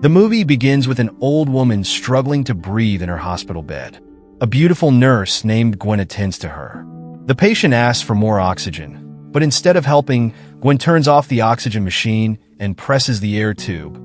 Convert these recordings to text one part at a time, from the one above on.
The movie begins with an old woman struggling to breathe in her hospital bed. A beautiful nurse named Gwen attends to her. The patient asks for more oxygen, but instead of helping, Gwen turns off the oxygen machine and presses the air tube,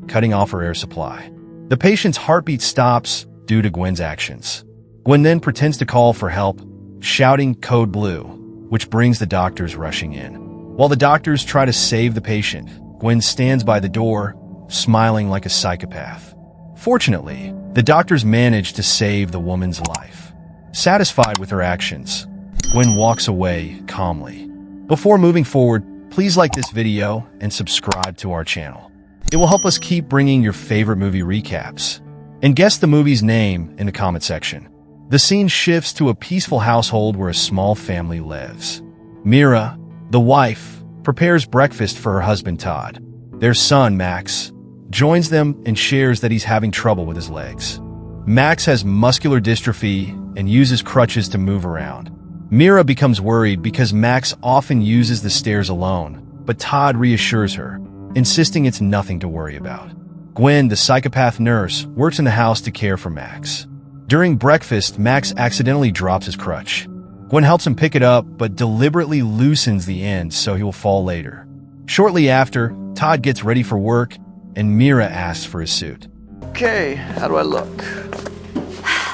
cutting off her air supply. The patient's heartbeat stops due to Gwen's actions. Gwen then pretends to call for help, shouting "Code Blue," which brings the doctors rushing in. While the doctors try to save the patient, Gwen stands by the door, smiling like a psychopath. Fortunately, the doctors manage to save the woman's life. Satisfied with her actions, Gwen walks away calmly. Before moving forward, please like this video and subscribe to our channel. It will help us keep bringing your favorite movie recaps. And guess the movie's name in the comment section. The scene shifts to a peaceful household where a small family lives. Mira, the wife, prepares breakfast for her husband Todd. Their son, Max, joins them and shares that he's having trouble with his legs. Max has muscular dystrophy and uses crutches to move around. Mira becomes worried because Max often uses the stairs alone, but Todd reassures her, insisting it's nothing to worry about. Gwen, the psychopath nurse, works in the house to care for Max. During breakfast, Max accidentally drops his crutch. Gwen helps him pick it up, but deliberately loosens the end so he will fall later. Shortly after, Todd gets ready for work, and Mira asks for his suit. Okay, how do I look?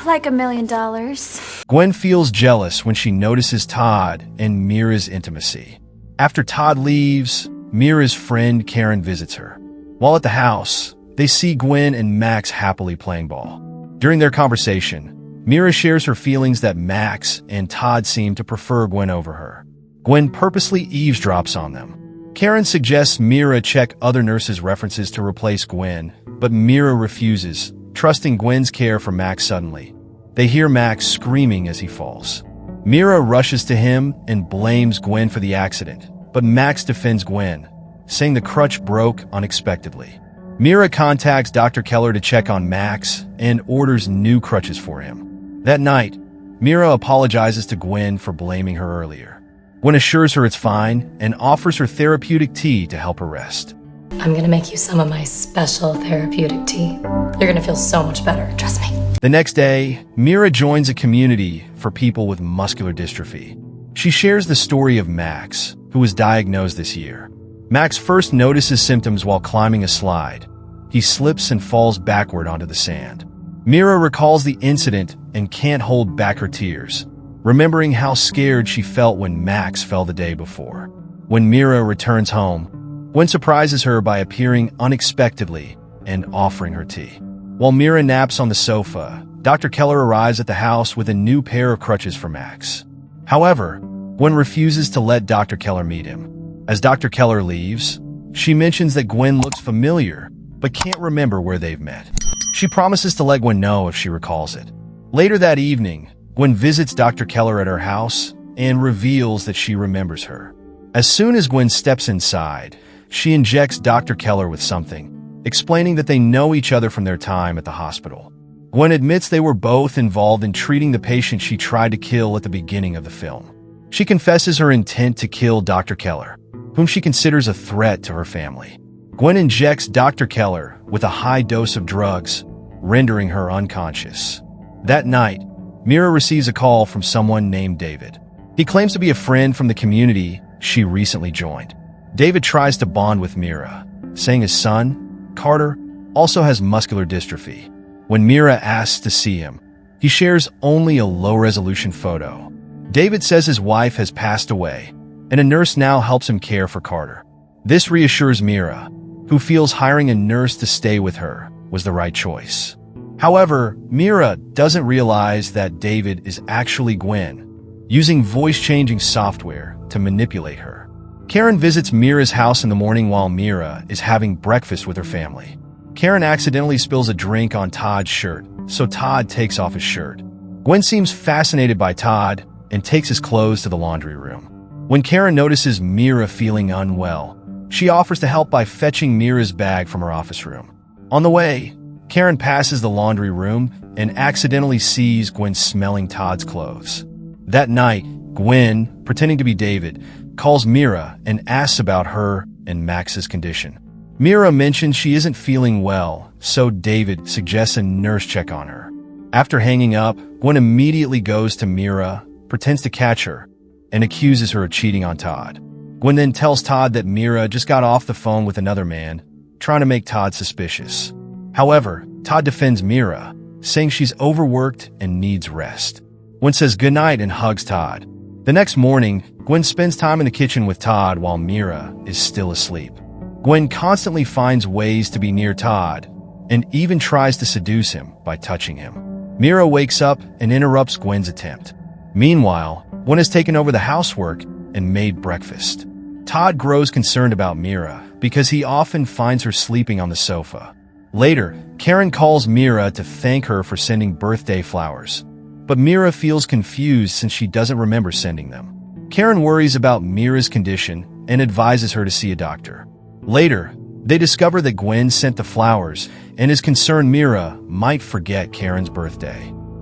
Like $1 million. Gwen feels jealous when she notices Todd and Mira's intimacy. After Todd leaves, Mira's friend Karen visits her. While at the house, they see Gwen and Max happily playing ball. During their conversation, Mira shares her feelings that Max and Todd seem to prefer Gwen over her. Gwen purposely eavesdrops on them. Karen suggests Mira check other nurses' references to replace Gwen, but Mira refuses, trusting Gwen's care for Max suddenly. They hear Max screaming as he falls. Mira rushes to him and blames Gwen for the accident, but Max defends Gwen, saying the crutch broke unexpectedly. Mira contacts Dr. Keller to check on Max and orders new crutches for him. That night, Mira apologizes to Gwen for blaming her earlier. Gwen assures her it's fine and offers her therapeutic tea to help her rest. I'm gonna make you some of my special therapeutic tea. You're gonna feel so much better, trust me. The next day, Mira joins a community for people with muscular dystrophy. She shares the story of Max, who was diagnosed this year. Max first notices symptoms while climbing a slide. He slips and falls backward onto the sand. Mira recalls the incident and can't hold back her tears, remembering how scared she felt when Max fell the day before. When Mira returns home, Gwen surprises her by appearing unexpectedly and offering her tea. While Mira naps on the sofa, Dr. Keller arrives at the house with a new pair of crutches for Max. However, Gwen refuses to let Dr. Keller meet him. As Dr. Keller leaves, she mentions that Gwen looks familiar, but can't remember where they've met. She promises to let Gwen know if she recalls it. Later that evening, Gwen visits Dr. Keller at her house and reveals that she remembers her. As soon as Gwen steps inside, she injects Dr. Keller with something, explaining that they know each other from their time at the hospital. Gwen admits they were both involved in treating the patient she tried to kill at the beginning of the film. She confesses her intent to kill Dr. Keller, whom she considers a threat to her family. Gwen injects Dr. Keller with a high dose of drugs, rendering her unconscious. That night, Mira receives a call from someone named David. He claims to be a friend from the community she recently joined. David tries to bond with Mira, saying his son, Carter, also has muscular dystrophy. When Mira asks to see him, he shares only a low-resolution photo. David says his wife has passed away, and a nurse now helps him care for Carter. This reassures Mira, who feels hiring a nurse to stay with her was the right choice. However, Mira doesn't realize that David is actually Gwen, using voice-changing software to manipulate her. Karen visits Mira's house in the morning while Mira is having breakfast with her family. Karen accidentally spills a drink on Todd's shirt, so Todd takes off his shirt. Gwen seems fascinated by Todd and takes his clothes to the laundry room. When Karen notices Mira feeling unwell, she offers to help by fetching Mira's bag from her office room. On the way, Karen passes the laundry room and accidentally sees Gwen smelling Todd's clothes. That night, Gwen, pretending to be David, calls Mira and asks about her and Max's condition. Mira mentions she isn't feeling well, so David suggests a nurse check on her. After hanging up, Gwen immediately goes to Mira, pretends to catch her, and accuses her of cheating on Todd. Gwen then tells Todd that Mira just got off the phone with another man, trying to make Todd suspicious. However, Todd defends Mira, saying she's overworked and needs rest. Gwen says goodnight and hugs Todd. The next morning, Gwen spends time in the kitchen with Todd while Mira is still asleep. Gwen constantly finds ways to be near Todd and even tries to seduce him by touching him. Mira wakes up and interrupts Gwen's attempt. Meanwhile, Gwen has taken over the housework and made breakfast. Todd grows concerned about Mira because he often finds her sleeping on the sofa. Later, Karen calls Mira to thank her for sending birthday flowers, but Mira feels confused since she doesn't remember sending them. Karen worries about Mira's condition and advises her to see a doctor. Later, they discover that Gwen sent the flowers and is concerned Mira might forget Karen's birthday.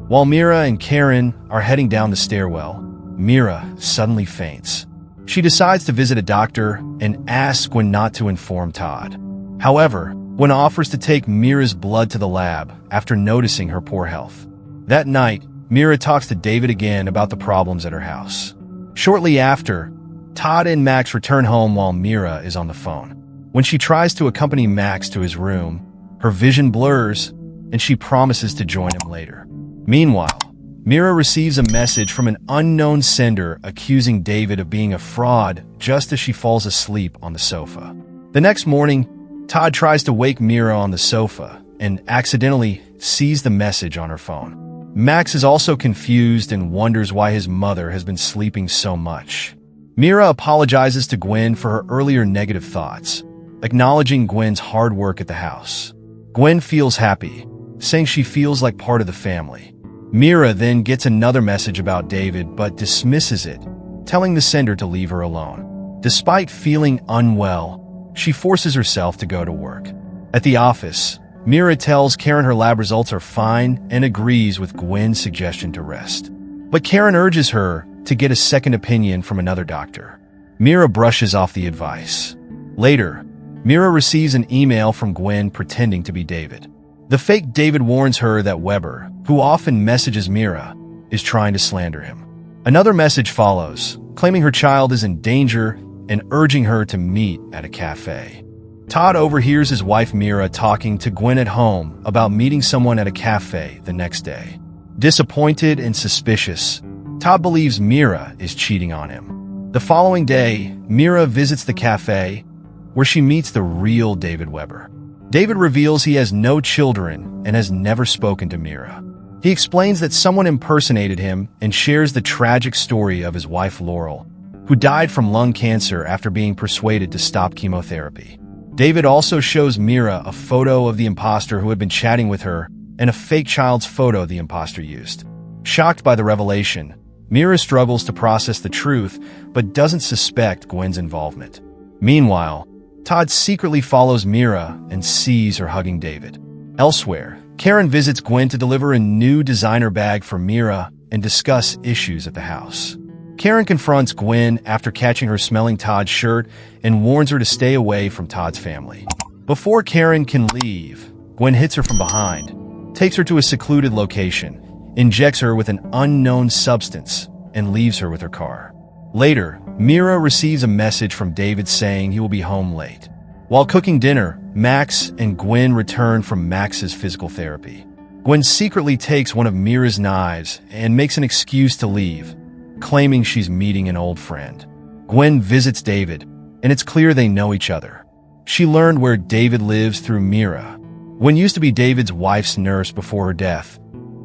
While Mira and Karen are heading down the stairwell, Mira suddenly faints. She decides to visit a doctor and asks Gwen not to inform Todd. However, Gwen offers to take Mira's blood to the lab after noticing her poor health. That night, Mira talks to David again about the problems at her house. Shortly after, Todd and Max return home while Mira is on the phone. When she tries to accompany Max to his room, her vision blurs and she promises to join him later. Meanwhile, Mira receives a message from an unknown sender accusing David of being a fraud just as she falls asleep on the sofa. The next morning, Todd tries to wake Mira on the sofa and accidentally sees the message on her phone. Max is also confused and wonders why his mother has been sleeping so much. Mira apologizes to Gwen for her earlier negative thoughts, acknowledging Gwen's hard work at the house. Gwen feels happy, saying she feels like part of the family. Mira then gets another message about David but dismisses it, telling the sender to leave her alone. Despite feeling unwell, she forces herself to go to work. At the office, Mira tells Karen her lab results are fine and agrees with Gwen's suggestion to rest. But Karen urges her to get a second opinion from another doctor. Mira brushes off the advice. Later, Mira receives an email from Gwen pretending to be David. The fake David warns her that Weber, who often messages Mira, is trying to slander him. Another message follows, claiming her child is in danger and urging her to meet at a cafe. Todd overhears his wife Mira talking to Gwen at home about meeting someone at a cafe the next day. Disappointed and suspicious, Todd believes Mira is cheating on him. The following day, Mira visits the cafe, where she meets the real David Weber. David reveals he has no children and has never spoken to Mira. He explains that someone impersonated him and shares the tragic story of his wife Laurel, who died from lung cancer after being persuaded to stop chemotherapy. David also shows Mira a photo of the imposter who had been chatting with her and a fake child's photo the imposter used. Shocked by the revelation, Mira struggles to process the truth but doesn't suspect Gwen's involvement. Meanwhile, Todd secretly follows Mira and sees her hugging David. Elsewhere, Karen visits Gwen to deliver a new designer bag for Mira and discuss issues at the house. Karen confronts Gwen after catching her smelling Todd's shirt and warns her to stay away from Todd's family. Before Karen can leave, Gwen hits her from behind, takes her to a secluded location, injects her with an unknown substance, and leaves her with her car. Later, Mira receives a message from David saying he will be home late. While cooking dinner, Max and Gwen return from Max's physical therapy. Gwen secretly takes one of Mira's knives and makes an excuse to leave, claiming she's meeting an old friend. Gwen visits David, and it's clear they know each other. She learned where David lives through Mira. Gwen used to be David's wife's nurse before her death,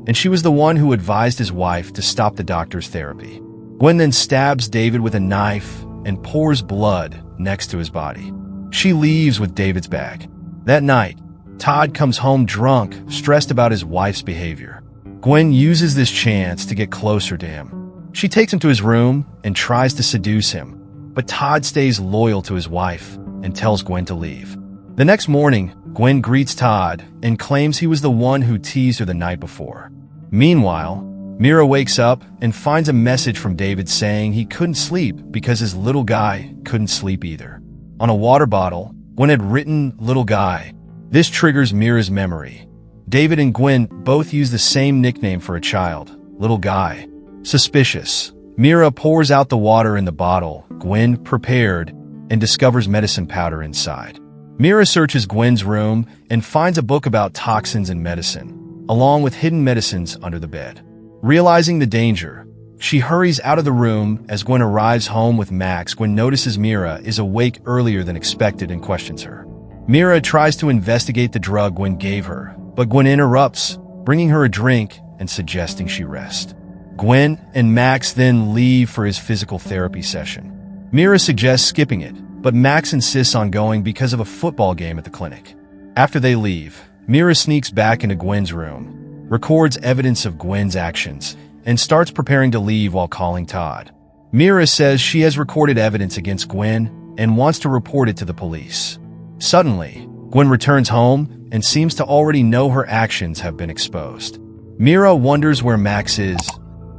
and she was the one who advised his wife to stop the doctor's therapy. Gwen then stabs David with a knife and pours blood next to his body. She leaves with David's bag. That night, Todd comes home drunk, stressed about his wife's behavior. Gwen uses this chance to get closer to him. She takes him to his room and tries to seduce him, but Todd stays loyal to his wife and tells Gwen to leave. The next morning, Gwen greets Todd and claims he was the one who teased her the night before. Meanwhile, Mira wakes up and finds a message from David saying he couldn't sleep because his little guy couldn't sleep either. On a water bottle, Gwen had written "little guy." This triggers Mira's memory. David and Gwen both use the same nickname for a child, "little guy." Suspicious. Mira pours out the water in the bottle Gwen prepared and discovers medicine powder inside. Mira searches Gwen's room and finds a book about toxins and medicine, along with hidden medicines under the bed. Realizing the danger, she hurries out of the room. As Gwen arrives home with Max, Gwen notices Mira is awake earlier than expected and questions her. Mira tries to investigate the drug Gwen gave her, but Gwen interrupts, bringing her a drink and suggesting she rest. Gwen and Max then leave for his physical therapy session. Mira suggests skipping it, but Max insists on going because of a football game at the clinic. After they leave, Mira sneaks back into Gwen's room, records evidence of Gwen's actions, and starts preparing to leave while calling Todd. Mira says she has recorded evidence against Gwen and wants to report it to the police. Suddenly, Gwen returns home and seems to already know her actions have been exposed. Mira wonders where Max is,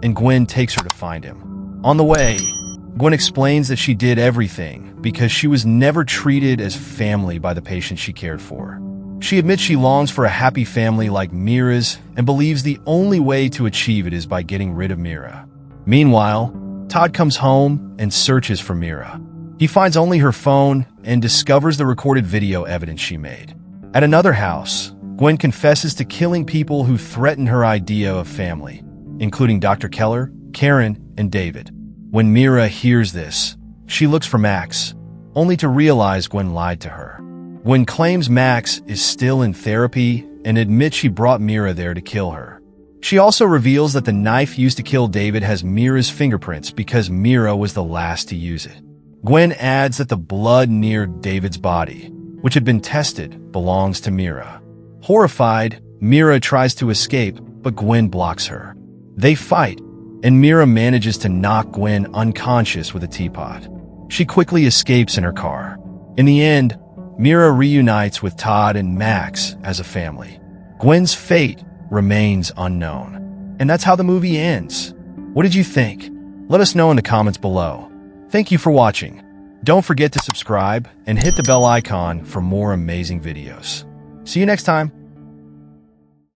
and Gwen takes her to find him. On the way, Gwen explains that she did everything because she was never treated as family by the patient she cared for. She admits she longs for a happy family like Mira's and believes the only way to achieve it is by getting rid of Mira. Meanwhile, Todd comes home and searches for Mira. He finds only her phone and discovers the recorded video evidence she made. At another house, Gwen confesses to killing people who threaten her idea of family, including Dr. Keller, Karen, and David. When Mira hears this, she looks for Max, only to realize Gwen lied to her. Gwen claims Max is still in therapy and admits she brought Mira there to kill her. She also reveals that the knife used to kill David has Mira's fingerprints because Mira was the last to use it. Gwen adds that the blood near David's body, which had been tested, belongs to Mira. Horrified, Mira tries to escape, but Gwen blocks her. They fight, and Mira manages to knock Gwen unconscious with a teapot. She quickly escapes in her car. In the end, Mira reunites with Todd and Max as a family. Gwen's fate remains unknown. And that's how the movie ends. What did you think? Let us know in the comments below. Thank you for watching. Don't forget to subscribe and hit the bell icon for more amazing videos. See you next time.